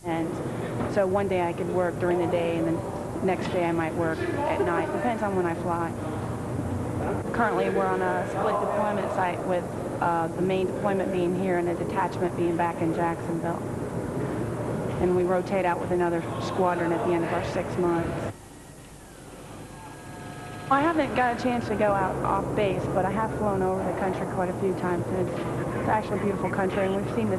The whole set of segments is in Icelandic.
And so one day I could work during the day, and then next day I might work at night. Depends on when I fly. Currently we're on a split deployment site with the main deployment being here and a detachment being back in Jacksonville. And we rotate out with another squadron at the end of our 6 months. I haven't got a chance to go out off base, but I have flown over the country quite a few times. And it's actually a beautiful country, and we've seen the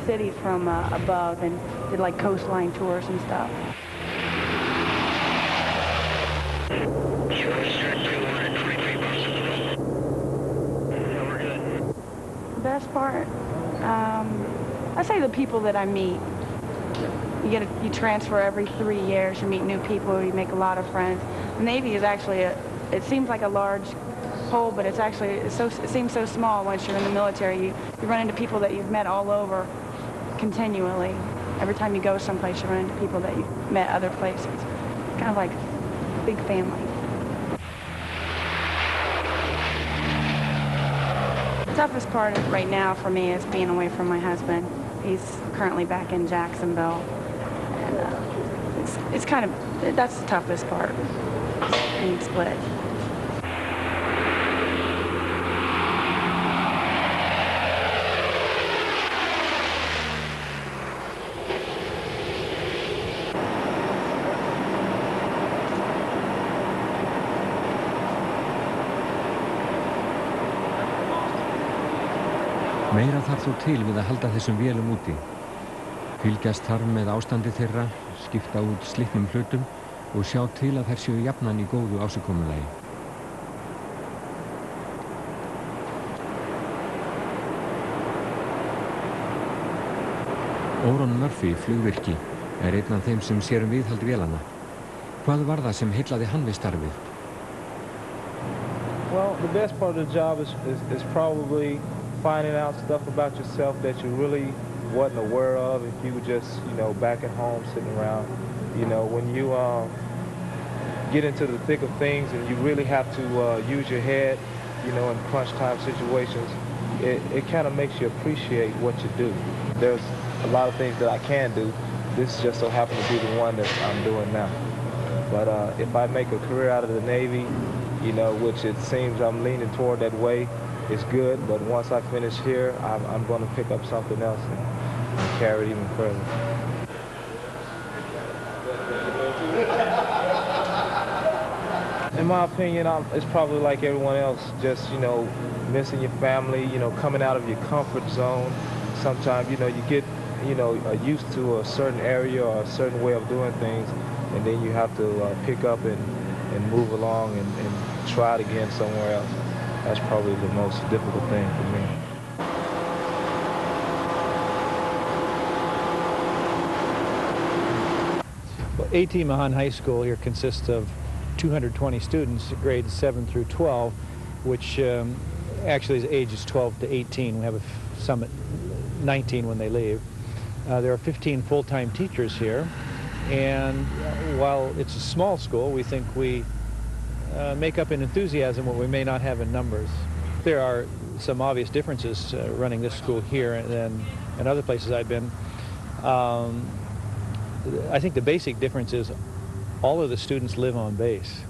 cities from above and did like coastline tours and stuff. The best part, I say the people that I meet. You transfer every 3 years, you meet new people, you make a lot of friends. The Navy is actually, it seems like a large whole, but it's actually, it seems so small once you're in the military. You run into people that you've met all over continually. Every time you go someplace, you run into people that you've met other places. It's kind of like a big family. The toughest part right now for me is being away from my husband. He's currently back in Jacksonville. And it's kind of, that's the toughest part, being split. Meira þarf þó til við að halda þessum vélum úti. Fylgjast þarf með ástandi þeirra, skipta út slitnum hlutum og sjá til að þær séu jafnan í góðu ásigkomulagi. Oron Murphy, flugvirki, einn af þeim sem sér viðhald vélana. Hvað var það sem heillaði hann við starfið? Well, the best part of the job is probably finding out stuff about yourself that you really wasn't aware of if you were just, back at home sitting around. When you get into the thick of things and you really have to use your head, in crunch time situations, it kind of makes you appreciate what you do. There's a lot of things that I can do. This just so happens to be the one that I'm doing now. But if I make a career out of the Navy, which it seems I'm leaning toward that way, it's good, but once I finish here, I'm going to pick up something else and carry it even further. In my opinion, it's probably like everyone else, just, missing your family, coming out of your comfort zone. Sometimes, you get, used to a certain area or a certain way of doing things, and then you have to pick up and move along and try it again somewhere else. That's probably the most difficult thing for me. Well, A.T. Mahan High School here consists of 220 students, grades 7 through 12, which actually is ages 12 to 18. We have some at 19 when they leave. There are 15 full-time teachers here, and while it's a small school, we think we make up in enthusiasm what we may not have in numbers. There are some obvious differences running this school here and other places I've been. I think the basic difference is all of the students live on base.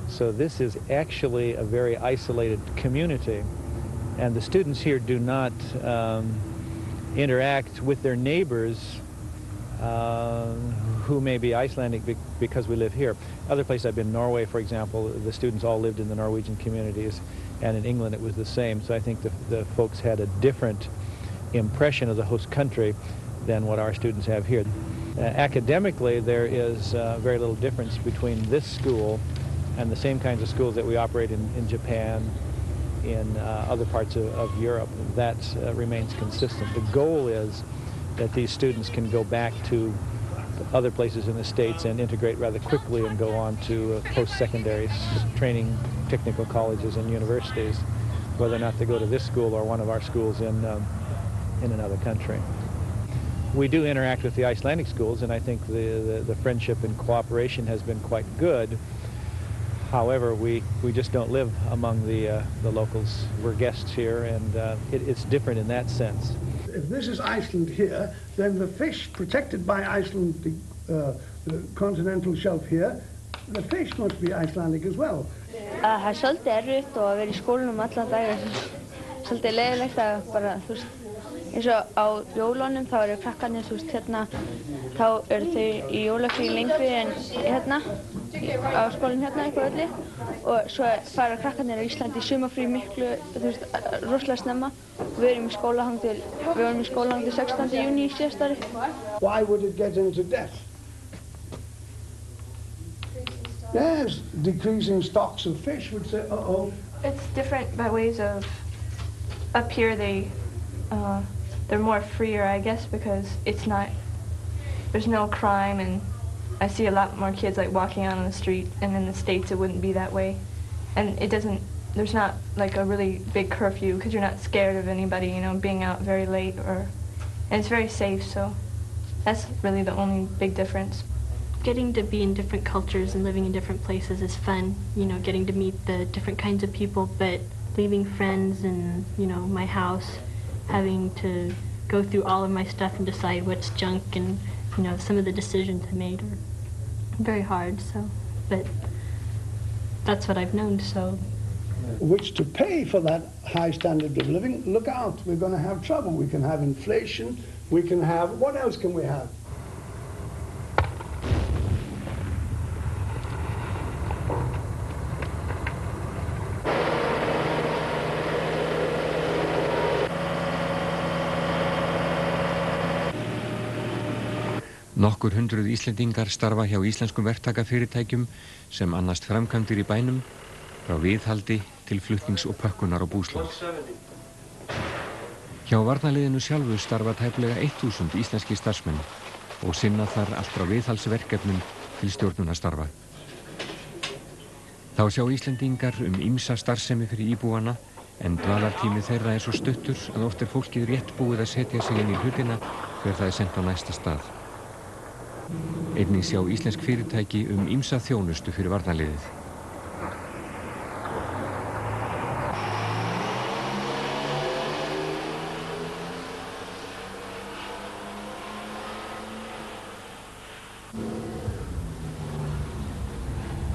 So this is actually a very isolated community, and the students here do not interact with their neighbors who may be Icelandic because we live here. Other places I've been, Norway, for example, the students all lived in the Norwegian communities, and in England it was the same. So I think the folks had a different impression of the host country than what our students have here. Academically, there is very little difference between this school and the same kinds of schools that we operate in Japan, in other parts of Europe. That remains consistent. The goal is that these students can go back to other places in the States and integrate rather quickly and go on to post-secondary training, technical colleges and universities, whether or not they go to this school or one of our schools in another country. We do interact with the Icelandic schools, and I think the friendship and cooperation has been quite good. However, we just don't live among the locals. We're guests here, and it's different in that sense. If this is Iceland here, then the fish protected by Iceland, the continental shelf here, the fish must be Icelandic as well. Það svolítið erfitt og að vera í skólanum allan dag. Svolítið leiðilegt að bara, þú veist, eins og á jólunum þá eru krakkarnir, þú veist, hérna, þá eru þau í jólafríi lengri en hérna, á skólanum hérna eitthvað öllu. Og svo fara krakkarnir á Íslandi í sumarfrí miklu, þú veist, rosalega snemma. Við vorum í skóla til 16. júní í síðasta ári. Why would it get into debt? Yes, decreasing stocks of fish would say, uh-oh. It's different by ways of, up here they're more freer, I guess, because it's not, there's no crime, and I see a lot more kids like walking out on the street, and in the States it wouldn't be that way. And there's not like a really big curfew because you're not scared of anybody, you know, being out very late, and it's very safe, so that's really the only big difference. Getting to be in different cultures and living in different places is fun, you know, getting to meet the different kinds of people, but leaving friends and, you know, my house, having to go through all of my stuff and decide what's junk, and, you know, some of the decisions I made are very hard, so, but that's what I've known, so. Which to pay for that high standard of living, look out, we're going to have trouble. We can have inflation, we can have, what else can we have? Nokkur hundruð Íslendingar starfa hjá íslenskum verktakafyrirtækjum sem annast framkvæmdir í bænum, frá viðhaldi til flutnings og pökkunar á búslóð. Hjá Varnarliðinu sjálfu starfa tæplega 1000 íslenski starfsmenn og sinna þar allt frá viðhaldsverkefnum til stjórnunarstarfa. Þá sjá Íslendingar ýmsa starfsemi fyrir íbúana, en dvalartími þeirra svo stuttur að oft fólkið rétt búið að setja sig inn í hlutina þegar það sent á næsta stað. Einnig sjá íslensk fyrirtæki ýmsa þjónustu fyrir Varnarliðið.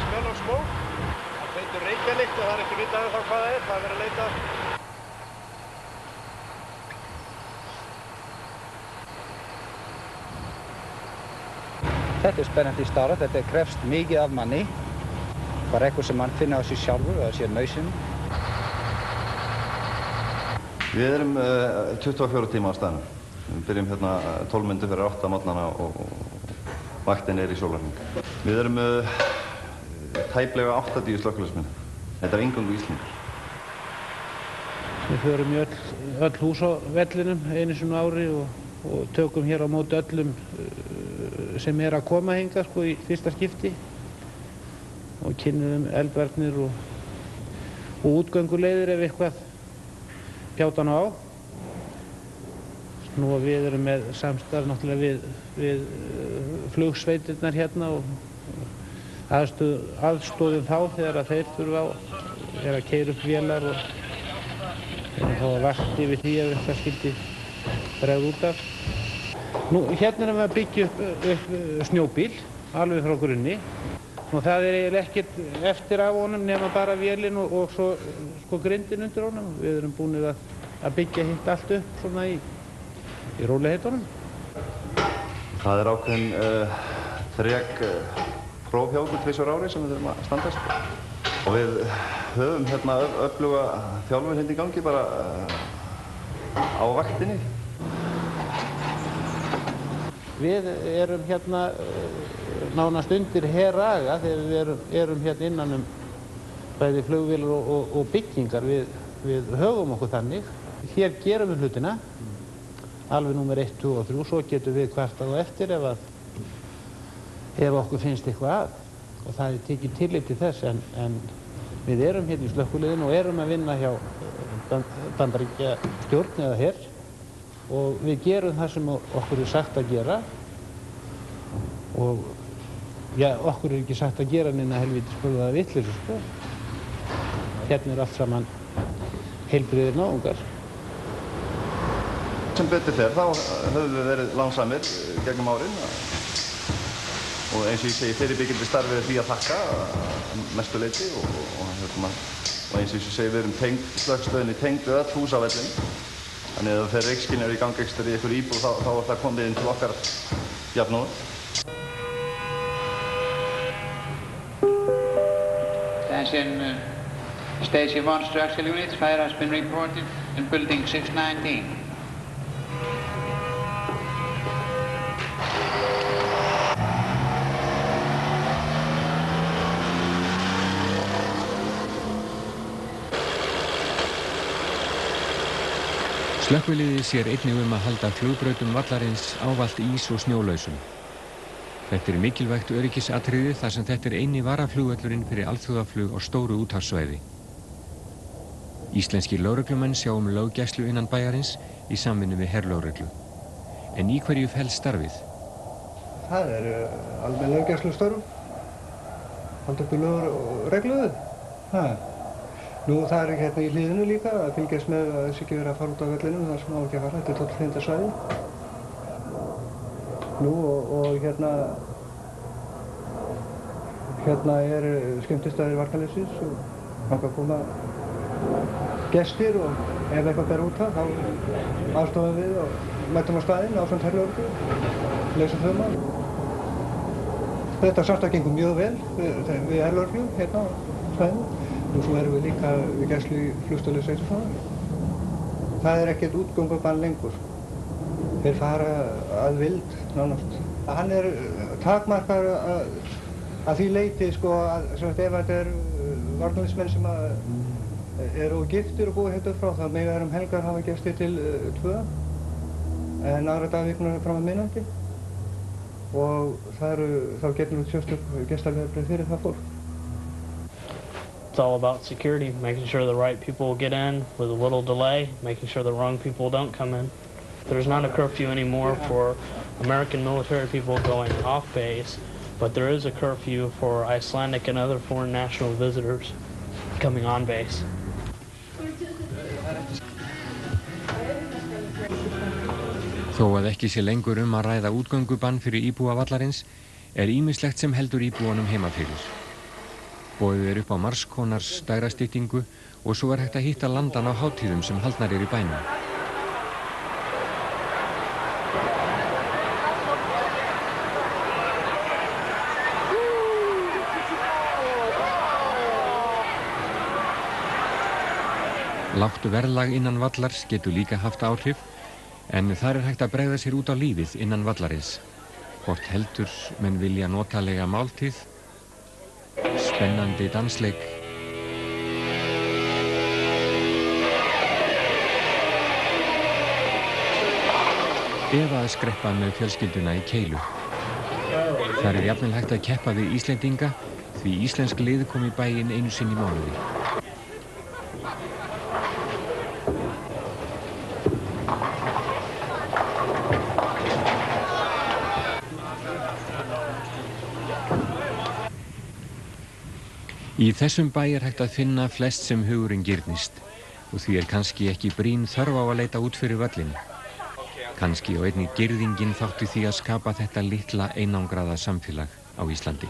Smell of smoke. Það feitur reykjarlykt og það ekki vitað hvað það er verið að leita. Þetta spennandi starf, þetta krefst mikið af manni. Bara eitthvað sem mann finna á sig sjálfur, það sé nauðsyn. Við erum 24 tíma á staðnum. Við byrjum hérna 12 mínútur fyrir 8 á morgnana og vaktin í sólarhring. Við erum tæplega 80 slökkviliðsmenn. Þetta er eingöngu Íslendingar. Við förum í öll hús á vellinum einu sinni á ári og tökum hér á móti öllum sem að koma hingað sko í fyrsta skipti og kynnum eldvarnir og útgönguleiðir ef eitthvað pjátan á. Nú að við erum með samstarf náttúrulega við flugsveitirnar hérna og aðstoðum þá þegar að þeir þurfa að keyra upp vélar og þá vart yfir því ef eitthvað skyldi bregða út af. Nú, hérna erum við að byggja upp snjóbíl, alveg frá grunni. Og það eiginlega ekkert eftir af honum nema bara vélinn og svo sko grindin undir honum. Við erum búinir að byggja hitt allt upp svona í rólegheitunum. Það er ákveðin þrek próf hjá okkur 2 ári sem við þurfum að standast. Og við höfum hérna öfluga þjálfun hérna í gangi bara á vaktinni. Við erum hérna nánast undir heraga þegar við erum hérna innan bæði flugvélar og byggingar. Við höfum okkur þannig. Hér gerum við hlutina, alveg númer 1, 2 og 3, svo getum við kvartað á eftir ef okkur finnst eitthvað að. Og það tekið tillit til þess, en við erum hérna í slökkviliðinu og erum að vinna hjá Bandaríkjastjórn eða her. Og við gerum það sem okkur sagt að gera og Já, okkur ekki sagt að gera neina helvítis brúða vitleysu, sko. Hérna allt saman heilbrigðir náungar. Sem betur fer, þá höfum við verið lánsamir gegnum árin. Og eins og ég segi, fyrirbyggjandi starfið því að þakka mestu leyti og eins og ég segi, við erum tengd slökkvistöðinni, tengd við öll hús á vellinum. Þannig að ef það fer reykskynjar í gangi ekstra í einhver íbúð, þá er það komið inn til okkar jafnóðum. Attention, Station 1 structural units, fire has been reported in building 619. Slökkviliðið sér einnig að halda flugbrautum vallarins ávallt ís og snjólausum. Þetta mikilvægt öryggisatriði þar sem þetta eini varaflugvöllurinn fyrir alþjóðaflug á stóru úthafssvæði. Íslenskir lögreglumenn sjá löggæslu innan bæjarins í samvinnu við herlögreglu. En í hverju felst starfið? Það almenn löggæslustörf, halda uppi lög og regluðu. Nú það hérna í hliðinu líka að fylgjast með að þess ekki verið að fara út á vellinum þar sem á ekki að fara, þetta tollhrindarsvæði. Nú og hérna skemmtistaðir Varnarliðsins og þangað koma gestir og ef eitthvað ber út það þá aðstofum við og mætum á staðinn ásamt herlögreglu, leysum þau mál. Þetta samstarf gengur mjög vel við herlögreglu hérna á staðinn. Og svo erum við líka við gæslu í flugstöðinni Sveitarfélaga. Það ekkert útgöngubann lengur. Þeir fara að vild nánast. Hann takmarkaður að því leyti sko að ef þetta varnarliðsmenn sem eru ógiftir og búið hérna upp frá þá mega helgar hafa gestir til 2 en aðra dagvíkunar fram að miðnætti og þá getur við sérstök gestarleifabréf fyrir það fólk. It's all about security, making sure the right people get in with a little delay, making sure the wrong people don't come in. There's not a curfew anymore for American military people going off base, but there is a curfew for Icelandic and other foreign national visitors coming on base. Þó að ekki sé lengur að ræða útgöngubann fyrir íbúa vallarins, ýmislegt sem heldur íbúanum heima fyrir. Boðið upp á marskkonars dægrastyttingu og svo hægt að hitta landan á hátíðum sem haldnar í bænum. Lágt verðlag innan vallars getur líka haft áhrif, en þar hægt að bregða sér út á lífið innan vallarins. Hvort heldur menn vilja notalega máltíð, spennandi dansleik eða að skreppa með fjölskylduna í keilu. Þar jafnvel hægt að keppa við Íslendinga því íslensk lið kom í bæinn einu sinni í mánuði. Í þessum bæ hægt að finna flest sem hugurinn girnist og því kannski ekki brýn þörf á að leita út fyrir völlin. Kannski á einnig girðingin þátti því að skapa þetta litla einangraða samfélag á Íslandi.